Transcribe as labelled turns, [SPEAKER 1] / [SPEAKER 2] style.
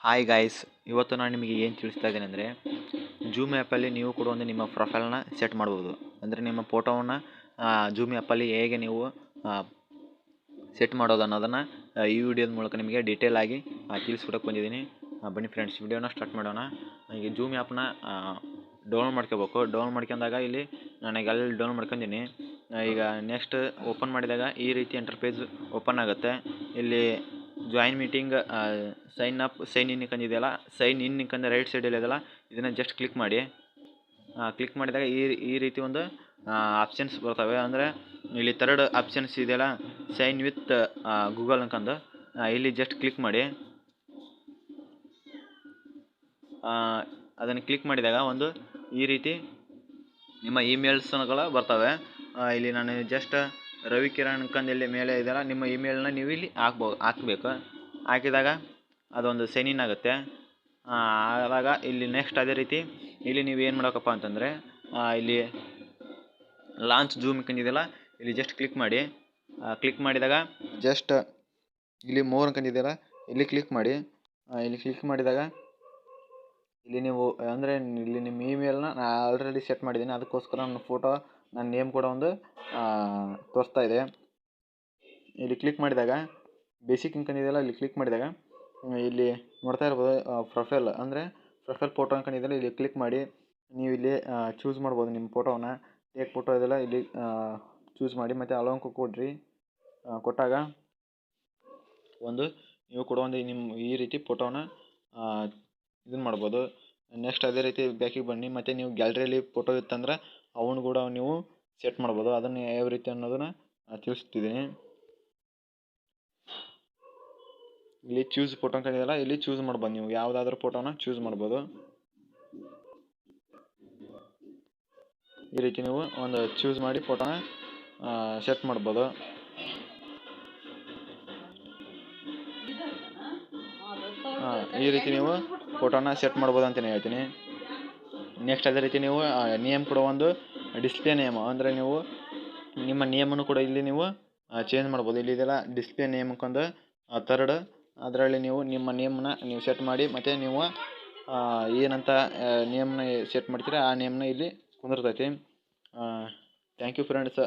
[SPEAKER 1] Hi guys, ಇವತ್ತು ನಾನು ನಿಮಗೆ ಏನು ತಿಳಿಸ್ತಾ ಇದ್ದೇನೆ ಅಂದರೆ, ಜೂಮ್ ಆ್ಯಪಲ್ಲಿ ನೀವು ಕೂಡ ಒಂದು ನಿಮ್ಮ ಪ್ರೊಫೈಲ್ನ ಸೆಟ್ ಮಾಡ್ಬೋದು. ಅಂದರೆ ನಿಮ್ಮ ಫೋಟೋವನ್ನು ಜೂಮ್ ಆ್ಯಪಲ್ಲಿ ಹೇಗೆ ನೀವು ಸೆಟ್ ಮಾಡೋದು ಅನ್ನೋದನ್ನು ಈ ವಿಡಿಯೋದ ಮೂಲಕ ನಿಮಗೆ ಡೀಟೇಲ್ ಆಗಿ ತಿಳಿಸ್ಕೊಡಕ್ಕೆ ಬಂದಿದ್ದೀನಿ. ಬನ್ನಿ ಫ್ರೆಂಡ್ಸ್, ವಿಡಿಯೋನ ಸ್ಟಾರ್ಟ್ ಮಾಡೋಣ. ಈಗ ಜೂಮ್ ಆ್ಯಪ್ನ ಡೌನ್ಲೋಡ್ ಮಾಡ್ಕೋಬೇಕು. ಡೌನ್ಲೋಡ್ ಮಾಡ್ಕೊಂಡಾಗ ಇಲ್ಲಿ ನನಗೆ ಅಲ್ಲಿ ಡೌನ್ಲೋಡ್ ಮಾಡ್ಕೊಂಡಿನಿ. ಈಗ ನೆಕ್ಸ್ಟ್ ಓಪನ್ ಮಾಡಿದಾಗ ಈ ರೀತಿ ಇಂಟರ್ಫೇಸ್ ಓಪನ್ ಆಗುತ್ತೆ. ಇಲ್ಲಿ join meeting, sign up, sign in ಕಂದಿದೆಯಲ್ಲ, ಸೈನ್ ಇನ್ ಕಂದ ರೈಟ್ ಸೈಡಲ್ಲಿ ಇದೆಯಲ್ಲ, ಇದನ್ನು ಜಸ್ಟ್ ಕ್ಲಿಕ್ ಮಾಡಿ. ಕ್ಲಿಕ್ ಮಾಡಿದಾಗ ಈ ರೀತಿ ಒಂದು ಆಪ್ಷನ್ಸ್ ಬರ್ತವೆ. ಅಂದರೆ ಇಲ್ಲಿ ಥರ್ಡ್ ಆಪ್ಷನ್ಸ್ ಇದೆಯಲ್ಲ, ಸೈನ್ ವಿತ್ ಗೂಗಲ್ ಅನ್ಕಂದು, ಇಲ್ಲಿ ಜಸ್ಟ್ ಕ್ಲಿಕ್ ಮಾಡಿ. ಅದನ್ನು ಕ್ಲಿಕ್ ಮಾಡಿದಾಗ ಒಂದು ಈ ರೀತಿ ನಿಮ್ಮ ಇಮೇಲ್ಸ್ಗಳು ಬರ್ತವೆ. ಇಲ್ಲಿ ನಾನು ಜಸ್ಟ್ ರವಿಕಿರಣ್ ಅನ್ಕಂದು ಇಲ್ಲಿ ಮೇಲೆ ಇದೆಯಲ್ಲ, ನಿಮ್ಮ ಇಮೇಲ್ನ ನೀವು ಇಲ್ಲಿ ಹಾಕಬೇಕು. ಹಾಕಿದಾಗ ಅದೊಂದು ಸೈನ್ ಇನ್ ಆಗುತ್ತೆ. ಆದಾಗ ಇಲ್ಲಿ ನೆಕ್ಸ್ಟ್ ಅದೇ ರೀತಿ ಇಲ್ಲಿ ನೀವು ಏನು ಮಾಡೋಕಪ್ಪ ಅಂತಂದರೆ, ಇಲ್ಲಿ ಲಾಂಚ್ ಜೂಮ್ ಕಂದಿದೆಯಲ್ಲ, ಇಲ್ಲಿ ಜಸ್ಟ್ ಕ್ಲಿಕ್ ಮಾಡಿ. ಕ್ಲಿಕ್ ಮಾಡಿದಾಗ ಜಸ್ಟ್ ಇಲ್ಲಿ ಮೋರ್ ಕಂದಿದೆಯಲ್ಲ, ಇಲ್ಲಿ ಕ್ಲಿಕ್ ಮಾಡಿ. ಇಲ್ಲಿ ಕ್ಲಿಕ್ ಮಾಡಿದಾಗ ಇಲ್ಲಿ ನೀವು ಅಂದರೆ ಇಲ್ಲಿ ನಿಮ್ಮ ಇಮೇಲ್ನ ನಾನು ಆಲ್ರೆಡಿ ಸೆಟ್ ಮಾಡಿದ್ದೀನಿ. ಅದಕ್ಕೋಸ್ಕರ ನನ್ನ ಫೋಟೋ, ನನ್ನ ನೇಮ್ ಕೂಡ ಒಂದು ತೋರಿಸ್ತಾ ಇದೆ. ಇಲ್ಲಿ ಕ್ಲಿಕ್ ಮಾಡಿದಾಗ ಬೇಸಿಕ್ ಅನ್ಕೊಂಡಿದೆಯಲ್ಲ, ಇಲ್ಲಿ ಕ್ಲಿಕ್ ಮಾಡಿದಾಗ ಇಲ್ಲಿ ನೋಡ್ತಾ ಇರ್ಬೋದು ಪ್ರೊಫೈಲ್, ಅಂದರೆ ಪ್ರೊಫೈಲ್ ಫೋಟೋ ಅನ್ಕೊಂಡಿದ್ದೆಲ್ಲ ಇಲ್ಲಿ ಕ್ಲಿಕ್ ಮಾಡಿ. ನೀವು ಇಲ್ಲಿ ಚೂಸ್ ಮಾಡ್ಬೋದು ನಿಮ್ಮ ಫೋಟೋನ. ಟೇಕ್ ಫೋಟೋ ಇದೆಲ್ಲ ಇಲ್ಲಿ ಚೂಸ್ ಮಾಡಿ, ಮತ್ತು ಅಲೋಂಕು ಕೊಡ್ರಿ. ಕೊಟ್ಟಾಗ ಒಂದು ನೀವು ಕೂಡ ಒಂದು ನಿಮ್ಮ ಈ ರೀತಿ ಫೋಟೋನ ಇದನ್ನು ಮಾಡ್ಬೋದು. ನೆಕ್ಸ್ಟ್ ಅದೇ ರೀತಿ ಬ್ಯಾಕಿಗೆ ಬನ್ನಿ. ಮತ್ತು ನೀವು ಗ್ಯಾಲರಿಯಲ್ಲಿ ಫೋಟೋ ಇತ್ತಂದ್ರೆ ಅವನು ಕೂಡ ನೀವು ಸೆಟ್ ಮಾಡ್ಬೋದು. ಅದನ್ನು ಯಾವ ರೀತಿ ಅನ್ನೋದನ್ನು ತಿಳಿಸ್ತಿದ್ದೀನಿ. ಇಲ್ಲಿ ಚೂಸ್ ಫೋಟೋ ಅನ್ಕೊಂಡಿದೆಯಲ್ಲ, ಇಲ್ಲಿ ಚೂಸ್ ಮಾಡ್ಬೋದು. ನೀವು ಯಾವುದಾದ್ರೂ ಫೋಟೋನ ಚೂಸ್ ಮಾಡ್ಬೋದು. ಈ ರೀತಿ ನೀವು ಒಂದು ಚೂಸ್ ಮಾಡಿ ಫೋಟೋನ ಸೆಟ್ ಮಾಡ್ಬೋದು. ಈ ರೀತಿ ನೀವು ಫೋಟೋನ ಸೆಟ್ ಮಾಡ್ಬೋದು ಅಂತಲೇ ಹೇಳ್ತೀನಿ. ನೆಕ್ಸ್ಟ್ ಅದೇ ರೀತಿ ನೀವು ನೇಮ್ ಕೂಡ ಒಂದು ಡಿಸ್ಪ್ಲೇ ನೇಮ್, ಅಂದರೆ ನೀವು ನಿಮ್ಮ ನೇಮನ್ನು ಕೂಡ ಇಲ್ಲಿ ನೀವು ಚೇಂಜ್ ಮಾಡ್ಬೋದು. ಇಲ್ಲಿ ಇದೆಲ್ಲ ಡಿಸ್ಪ್ಲೇ ನೇಮ್ ಅನ್ಕೊಂಡು ಥರ್ಡ್, ಅದರಲ್ಲಿ ನೀವು ನಿಮ್ಮ ನೇಮ್ನ ನೀವು ಸೆಟ್ ಮಾಡಿ, ಮತ್ತು ನೀವು ಏನಂತ ನೇಮ್ನ ಸೆಟ್ ಮಾಡ್ತೀರಾ ಆ ನೇಮ್ನ ಇಲ್ಲಿ ಕುಂದಿರ್ತೈತಿ. Thank you friends.